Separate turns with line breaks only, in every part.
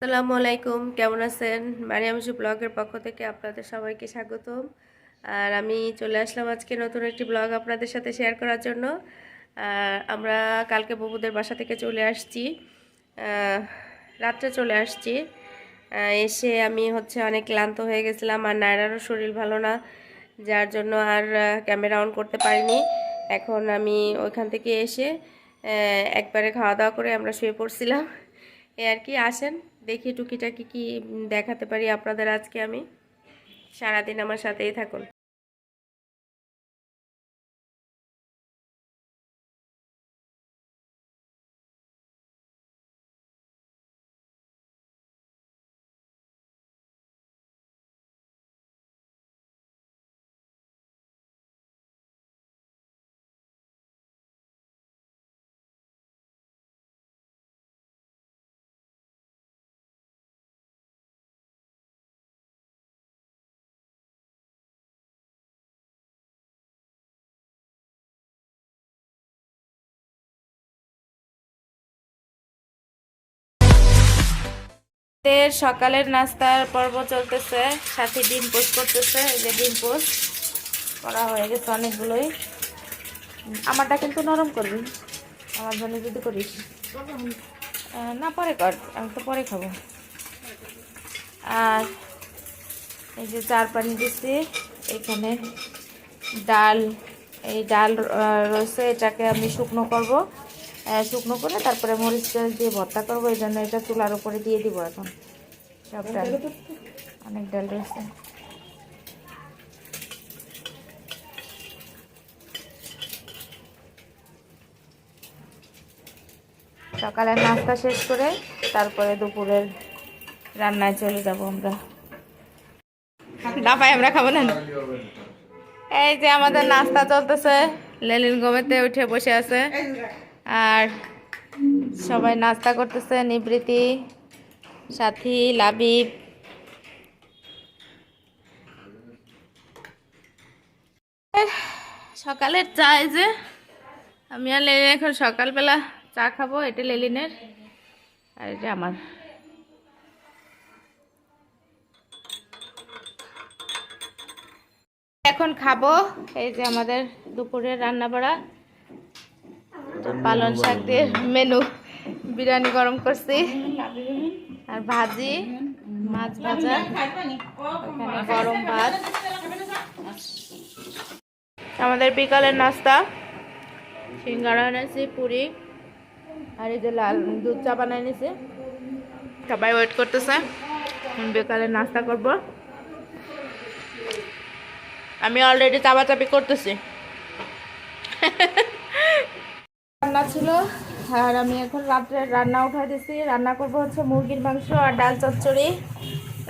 আসসালামু আলাইকুম, কেমন আছেন? মারিয়াম ইসু ব্লগের পক্ষ থেকে আপনাদের সবাইকে স্বাগতম। আর আমি চলে আসলাম আজকে নতুন একটি ব্লগ আপনাদের সাথে শেয়ার করার জন্য। আমরা কালকে বুবুদের বাসা থেকে চলে আসছি, রাত্রে চলে আসছি। এসে আমি অনেক ক্লান্ত হয়ে গেছিলাম, আর নায়রারও শরীর ভালো না, যার জন্য আর ক্যামেরা অন করতে পারিনি। এখন আমি ওইখান থেকে এসে একবারে খাওয়া দাওয়া করে আমরা শুয়ে পড়ছিলাম। এ আর কি, আসেন দেখি টুকিটাকি কি দেখাতে পারি আপনাদের আজকে আমি। সারাদিন আমার সাথেই থাকুন। সকালের নাস্তার পর্ব চলতেছে, সাথে ডিম পোস্ট করতেছে। এই যে ডিম পোস্ট করা হয়ে গেছে অনেকগুলোই। আমারটা কিন্তু নরম করবি, আমার জন্য যদি করিস না পরে কর, আমি তো পরে খাবো। আর এই যে চার পানি দিচ্ছি, এখানে ডাল, এই ডাল রয়েছে, এটাকে আমি শুকনো করব। শুকনো করে তারপরে মরিচ দিয়ে ভর্তা করবো, এই জন্য এটা চুলার উপরে দিয়ে দিব। এখন সব ডাল, অনেক ডাল রয়েছে। সকালের নাস্তা শেষ করে তারপরে দুপুরের রান্নায় চলে যাব আমরা। না পাই আমরা খাবো না। এই যে আমাদের নাস্তা চলতেছে, লেলিন ঘুমেতে উঠে বসে আছে, আর সবাই নাস্তা করতেছে। নিবৃত্তি, সাথী, লাবিব। সকালের চা, এই যে আমি আর লেলিন এখন সকালবেলা চা খাবো। এটা লেলিনের আর এটা আমার। এখন খাবো এই যে আমাদের দুপুরের রান্না বাড়া, পালং শাক দিয়ে মেনু, বিরিয়ানি গরম করছি, আর ভাজি, মাছ ভাজা, এখানে গরম ভাত। আমাদের বিকালের নাস্তা সিঙ্গাড়া এনেছি, পুরি, আর এই যে লাল দুধ চা বানাই নিছি। সবাই ওয়েট করতেছে, বিকালের নাস্তা করব। আমি অলরেডি চাপাচাপি করতেছি। রান্না ছিল, আর আমি এখন রাত্রে রান্না উঠাই দিছি। রান্না করবো মুরগির মাংস আর ডাল চচ্চড়ি।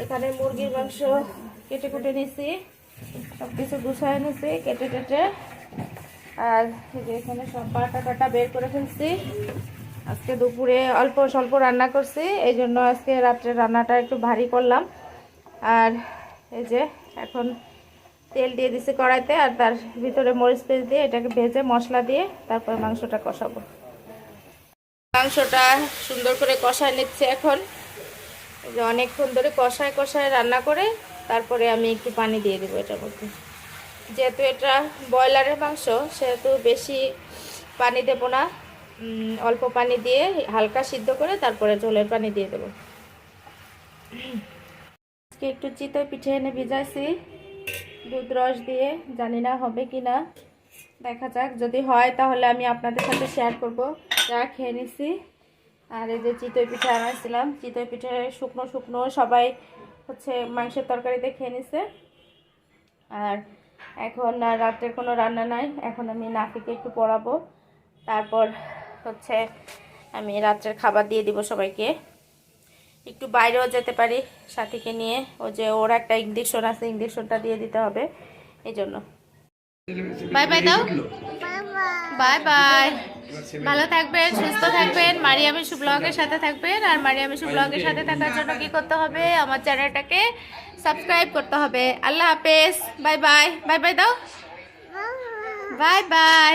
এখানে মুরগির মাংস কেটে কুটে নিছি, সব কিছু গুছাই নিছি কেটে কেটে। আর এখানে সব বাটা টাটা বের করে ফেলছি। আজকে দুপুরে অল্প স্বল্প রান্না করছি, এই জন্য আজকে রাত্রে রান্নাটা একটু ভারী করলাম। আর এই যে এখন তেল দিয়ে দিছি কড়াইতে, আর তার ভিতরে মরিচ পেঁয়াজ দিয়ে এটাকে ভেজে মশলা দিয়ে তারপর মাংসটা কষাবো। মাংসটা সুন্দর করে কষায় নিচ্ছে এখন। এই যে অনেকক্ষণ ধরে কষায় কষায় রান্না করে তারপরে আমি একটু পানি দিয়ে দেবো এটার মধ্যে। যেহেতু এটা ব্রয়লারের মাংস, সেহেতু বেশি পানি দেবো না, অল্প পানি দিয়ে হালকা সিদ্ধ করে তারপরে ঝোলের পানি দিয়ে দেবো। আজকে একটু চিতই পিঠে এনে ভিজাইছি দুধ রস দিয়ে, জানি না হবে কি না, দেখা যাক। যদি হয় তাহলে আমি আপনাদের সাথে শেয়ার করব। যা খেয়ে নিছি। আর এই যে চিতই পিঠে আনাইছিলাম, চিতই পিঠে শুকনো শুকনো সবাই মাংসের তরকারিতে খেয়ে নিছে। আর এখন রাতের কোনো রান্না নাই, এখন আমি নাফিকে একটু পড়াবো, তারপর আমি রাত্রের খাবার দিয়ে দিব সবাইকে। একটু বাইরেও যেতে পারি সাথীকে নিয়ে, ও যে ওর একটা ইঞ্জেকশন আছে, ইঞ্জেকশনটা দিয়ে দিতে হবে, এই জন্য। বাই বাই দাও, বাই বাই। ভালো থাকবেন, সুস্থ থাকবেন, মারিয়াম ইসু ব্লগের সাথে থাকবেন। আর মারিয়াম ইসু ব্লগের সাথে থাকার জন্য কি করতে হবে? আমার চ্যানেলটাকে সাবস্ক্রাইব করতে হবে। আল্লাহ হাফেজ, বাই বাই। বাই বাই দাও, বাই বাই।